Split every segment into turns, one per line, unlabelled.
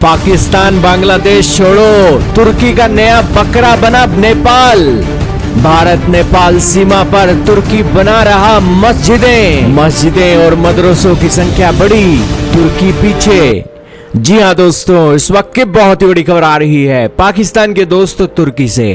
पाकिस्तान बांग्लादेश छोड़ो, तुर्की का नया बकरा बना नेपाल। भारत नेपाल सीमा पर तुर्की बना रहा मस्जिदें और मदरसों की संख्या बढ़ी, तुर्की पीछे। जी हां दोस्तों, इस वक्त की बहुत ही बड़ी खबर आ रही है पाकिस्तान के दोस्त तुर्की से।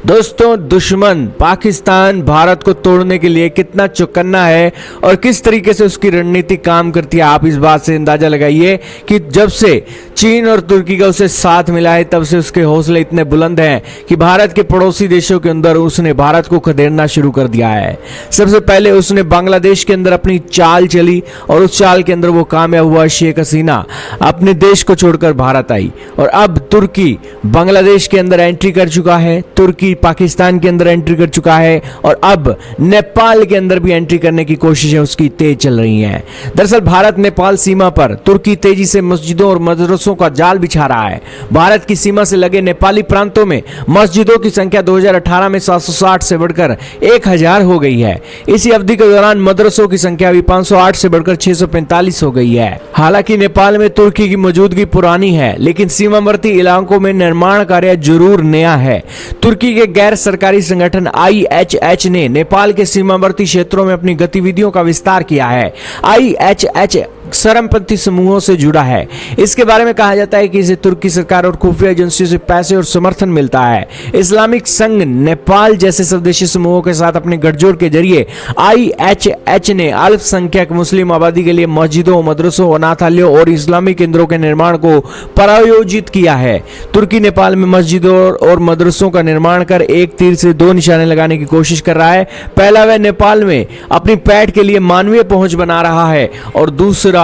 दोस्तों, दुश्मन पाकिस्तान भारत को तोड़ने के लिए कितना चौकन्ना है और किस तरीके से उसकी रणनीति काम करती है, आप इस बात से अंदाजा लगाइए कि जब से चीन और तुर्की का उसे साथ मिला है तब से उसके हौसले इतने बुलंद हैं कि भारत के पड़ोसी देशों के अंदर उसने भारत को खदेड़ना शुरू कर दिया है। सबसे पहले उसने बांग्लादेश के अंदर अपनी चाल चली और उस चाल के अंदर वो कामयाब हुआ। शेख हसीना अपने देश को छोड़कर भारत आई और अब तुर्की बांग्लादेश के अंदर एंट्री कर चुका है, तुर्की पाकिस्तान के अंदर एंट्री कर चुका है और अब नेपाल के अंदर भी एंट्री करने की कोशिशें उसकी तेज चल रही हैं। दरअसल भारत नेपाल सीमा पर तुर्की तेजी से मस्जिदों और मदरसों का जाल बिछा रहा है। भारत की सीमा से लगे नेपाली प्रांतों में मस्जिदों की संख्या 2018 में 760 से बढ़कर 1000 हो गई है। इसी अवधि के दौरान मदरसों की संख्या भी 508 से बढ़कर 645 हो गई है। हालांकि नेपाल में तुर्की की मौजूदगी पुरानी है, लेकिन सीमावर्ती इलाकों में निर्माण कार्य जरूर नया है। तुर्की के गैर सरकारी संगठन IHH ने नेपाल के सीमावर्ती क्षेत्रों में अपनी गतिविधियों का विस्तार किया है। IHH शरमपंथी समूहों से जुड़ा है। इसके बारे में कहा जाता है कि इसे तुर्की सरकार और खुफिया एजेंसियों से पैसे और समर्थन मिलता है। इस्लामिक संघ नेपाल जैसे स्वदेशी समूहों के साथ अपने गठजोड़ के जरिए IHH ने अल्पसंख्यक मुस्लिम आबादी के लिए मस्जिदों, मदरसों, अनाथालयों और इस्लामी केंद्रों के निर्माण को प्रायोजित किया है। तुर्की नेपाल में मस्जिदों और मदरसों का निर्माण कर एक तीर से दो निशाने लगाने की कोशिश कर रहा है। पहला, वह नेपाल में अपनी पैठ के लिए मानवीय पहुंच बना रहा है और दूसरा,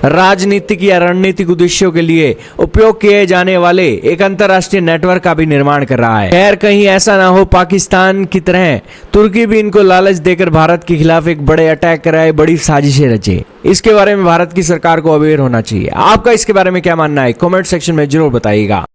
राजनीतिक या रणनीतिक उद्देश्यों के लिए उपयोग किए जाने वाले एक अंतरराष्ट्रीय नेटवर्क का भी निर्माण कर रहा है। खैर, कहीं ऐसा ना हो पाकिस्तान की तरह तुर्की भी इनको लालच देकर भारत के खिलाफ एक बड़े अटैक कराए, बड़ी साजिशें रचे। इसके बारे में भारत की सरकार को अवेयर होना चाहिए। आपका इसके बारे में क्या मानना है, कमेंट सेक्शन में जरूर बताइएगा।